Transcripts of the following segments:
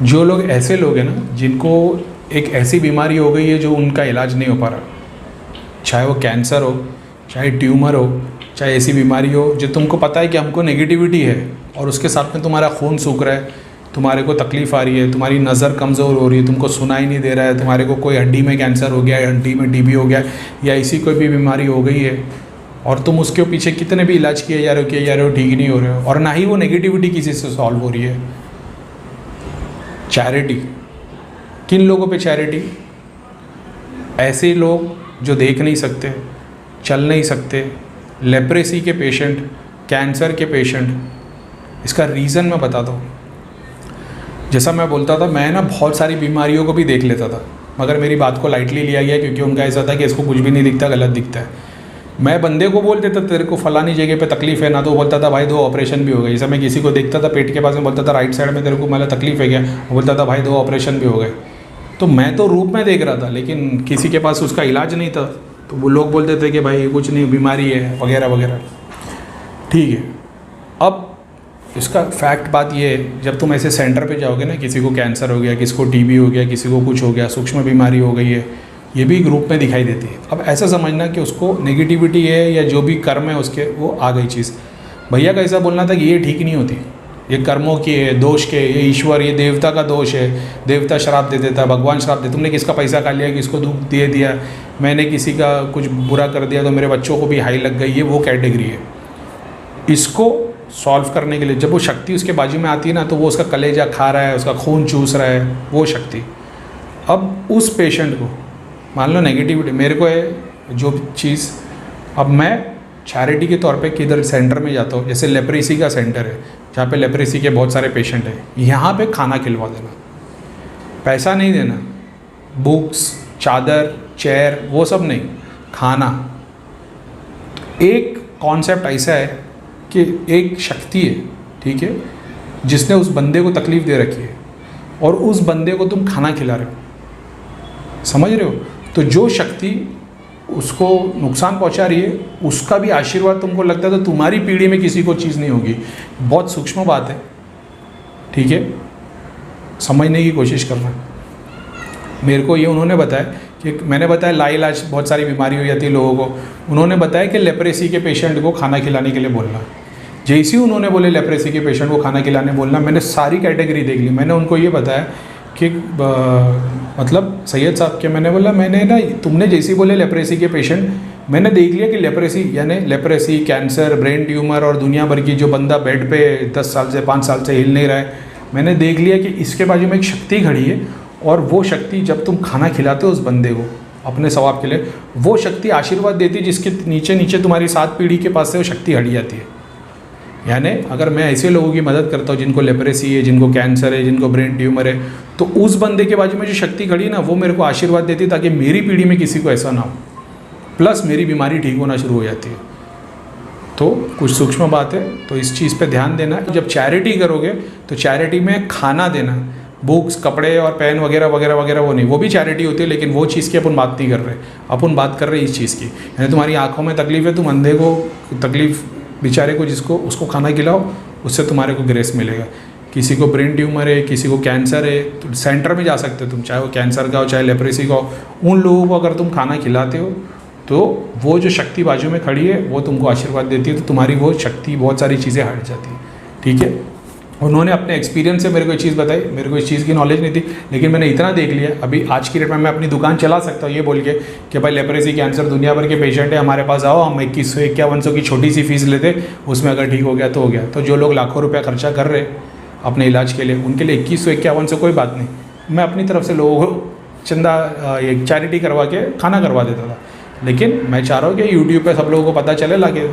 जो लोग ऐसे लोग हैं ना जिनको एक ऐसी बीमारी हो गई है जो उनका इलाज नहीं हो पा रहा, चाहे वो कैंसर हो, चाहे ट्यूमर हो, चाहे ऐसी बीमारी हो जो तुमको पता है कि हमको नेगेटिविटी है और उसके साथ में तुम्हारा खून सूख रहा है, तुम्हारे को तकलीफ़ आ रही है, तुम्हारी नज़र कमज़ोर हो रही है, तुमको सुनाई नहीं दे रहा है, तुम्हारे को कोई हड्डी में कैंसर हो गया है, हड्डी में टीबी हो गया या ऐसी कोई भी बीमारी हो गई है और तुम उसके पीछे कितने भी इलाज किए जा रहे हो ठीक नहीं हो रहे हो और ना ही वो नेगेटिविटी किसी से सॉल्व हो रही है। चैरिटी, किन लोगों पे चैरिटी? ऐसे लोग जो देख नहीं सकते, चल नहीं सकते, लेप्रेसी के पेशेंट, कैंसर के पेशेंट। इसका रीज़न मैं बताता हूँ। जैसा मैं बोलता था, मैं ना बहुत सारी बीमारियों को भी देख लेता था, मगर मेरी बात को लाइटली लिया गया क्योंकि उनका ऐसा था कि इसको कुछ भी नहीं दिखता, गलत दिखता है। मैं बंदे को बोल देता तेरे को फलानी जगह पे तकलीफ़ है ना, तो वो बोलता था भाई 2 ऑपरेशन भी हो गए। जैसे मैं किसी को देखता था पेट के पास में, बोलता था राइट साइड में तेरे को मतलब तकलीफ़ है क्या, वो बोलता था भाई 2 ऑपरेशन भी हो गए। तो मैं तो रूप में देख रहा था लेकिन किसी के पास उसका इलाज नहीं था, तो वो लोग बोलते थे कि भाई कुछ नहीं, बीमारी है वगैरह वगैरह। ठीक है, अब इसका फैक्ट बात ये है, जब तुम ऐसे सेंटर पे जाओगे ना, किसी को कैंसर हो गया, किसी को टीबी हो गया, किसी को कुछ हो गया, सूक्ष्म बीमारी हो गई है, ये भी ग्रुप में दिखाई देती है। अब ऐसा समझना कि उसको नेगेटिविटी है या जो भी कर्म है उसके, वो आ गई चीज़। भैया का ऐसा बोलना था कि ये ठीक नहीं होती, ये कर्मों की है, दोष के, ये ईश्वर, ये देवता का दोष है, देवता श्राप दे देता है, भगवान श्राप दे, तुमने किसका पैसा खा लिया, किसको दुख दे दिया, मैंने किसी का कुछ बुरा कर दिया तो मेरे बच्चों को भी हाई लग गई, ये वो कैटेगरी है। इसको सॉल्व करने के लिए जब वो शक्ति उसके बाजू में आती है ना, तो वो उसका कलेजा खा रहा है, उसका खून चूस रहा है, वो शक्ति। अब उस पेशेंट को मान लो नेगेटिविटी मेरे को है जो चीज़, अब मैं चैरिटी के तौर पे किधर सेंटर में जाता हूँ, जैसे लेप्रेसी का सेंटर है जहाँ पे लेप्रेसी के बहुत सारे पेशेंट हैं, यहाँ पे खाना खिलवा देना, पैसा नहीं देना, बुक्स, चादर, चेयर, वो सब नहीं, खाना। एक कॉन्सेप्ट ऐसा है कि एक शक्ति है, ठीक है, जिसने उस बंदे को तकलीफ़ दे रखी है और उस बंदे को तुम खाना खिला रहे हो, समझ रहे हो? तो जो शक्ति उसको नुकसान पहुंचा रही है, उसका भी आशीर्वाद तुमको लगता है तो तुम्हारी पीढ़ी में किसी को चीज़ नहीं होगी। बहुत सूक्ष्म बात है, ठीक है, समझने की कोशिश करना। मेरे को ये उन्होंने बताया कि मैंने बताया लाइलाज बहुत सारी बीमारी हो जाती है लोगों को, उन्होंने बताया कि लेप्रेसी के पेशेंट को खाना खिलाने के लिए बोलना। जैसे ही उन्होंने बोले लेप्रेसी के पेशेंट को खाना खिलाने बोलना, मैंने सारी कैटेगरी देख ली। मैंने उनको ये बताया कि मतलब सैयद साहब के, मैंने बोला मैंने ना, तुमने जैसे ही बोले लेप्रेसी के पेशेंट, मैंने देख लिया कि लेप्रेसी यानी लेप्रेसी, कैंसर, ब्रेन ट्यूमर और दुनिया भर की जो बंदा बेड पे 10 साल से 5 साल से हिल नहीं रहा है, मैंने देख लिया कि इसके बाजू में एक शक्ति खड़ी है और वो शक्ति जब तुम खाना खिलाते हो उस बंदे को अपने सवाब के लिए, वो शक्ति आशीर्वाद देती है जिसके नीचे नीचे तुम्हारी 7 पीढ़ी के पास से वो शक्ति हट जाती है। यानी अगर मैं ऐसे लोगों की मदद करता हूँ जिनको लेप्रेसी है, जिनको कैंसर है, जिनको ब्रेन ट्यूमर है, तो उस बंदे के बाजू में जो शक्ति खड़ी है ना, वो मेरे को आशीर्वाद देती है ताकि मेरी पीढ़ी में किसी को ऐसा ना हो, प्लस मेरी बीमारी ठीक होना शुरू हो जाती है। तो कुछ सूक्ष्म बात है, तो इस चीज़ पे ध्यान देना। जब चैरिटी करोगे तो चैरिटी में खाना देना, बुक्स, कपड़े और पेन वगैरह वगैरह वगैरह वो नहीं, वो भी चैरिटी होती है, लेकिन वो चीज़ की अपन बात नहीं कर रहे, अपन बात कर रहे हैं इस चीज़ की। यानी तुम्हारी आँखों में तकलीफ़ है, तुम अंधे को तकलीफ़, बेचारे को जिसको, उसको खाना खिलाओ, उससे तुम्हारे को ग्रेस मिलेगा। किसी को ब्रेन ट्यूमर है, किसी को कैंसर है, तो सेंटर में जा सकते हो तुम, चाहे वो कैंसर का हो चाहे लेप्रेसी का हो। उन लोगों को अगर तुम खाना खिलाते हो तो वो जो शक्ति बाजू में खड़ी है वो तुमको आशीर्वाद देती है, तो तुम्हारी वो शक्ति, बहुत सारी चीज़ें हट जाती है, ठीक है। उन्होंने अपने एक्सपीरियंस से मेरे को ये चीज़ बताई, मेरे को इस चीज़ की नॉलेज नहीं थी, लेकिन मैंने इतना देख लिया। अभी आज की डेट में मैं अपनी दुकान चला सकता हूँ ये बोल के कि भाई लेप्रेसी, कैंसर, दुनिया भर के पेशेंट है, हमारे पास आओ, हम 2151 की छोटी सी फीस लेते, उसमें अगर ठीक हो गया तो हो गया। तो जो लोग लाखों रुपया खर्चा कर रहे अपने इलाज के लिए, उनके लिए 2151 कोई बात नहीं। मैं अपनी तरफ से लोगों को चंदा, एक चैरिटी करवा के खाना करवा देता था, लेकिन मैं चाह रहा हूँ कि यूट्यूब पे सब लोगों को पता चले, लाके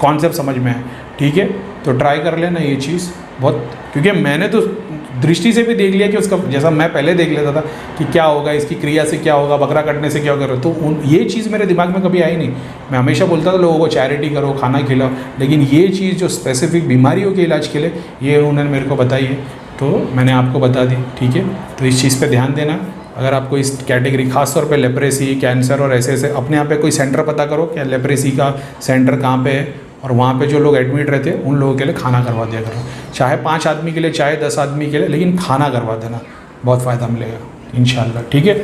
कॉन्सेप्ट समझ में आए, ठीक है। तो ट्राई कर लेना ये चीज़ बहुत, क्योंकि मैंने तो दृष्टि से भी देख लिया कि उसका, जैसा मैं पहले देख लेता था कि क्या होगा, इसकी क्रिया से क्या होगा, बकरा कटने से क्या होगा, तो ये चीज़ मेरे दिमाग में कभी आई नहीं। मैं हमेशा बोलता था लोगों को चैरिटी करो, खाना खिलाओ, लेकिन ये चीज़ जो स्पेसिफिक बीमारियों के इलाज के लिए, ये उन्होंने मेरे को बताई है, तो मैंने आपको बता दी, ठीक है। तो इस चीज़ पर ध्यान देना। अगर आपको इस कैटेगरी, खासतौर पे लेप्रेसी, कैंसर और ऐसे ऐसे, अपने यहाँ पे कोई सेंटर पता करो क्या लेप्रेसी का सेंटर कहाँ पे है, और वहाँ पे जो लोग एडमिट रहते हैं उन लोगों के लिए खाना करवा दिया करो, चाहे 5 आदमी के लिए चाहे 10 आदमी के लिए, लेकिन खाना करवा देना, बहुत फ़ायदा मिलेगा इंशाल्लाह। ठीक है।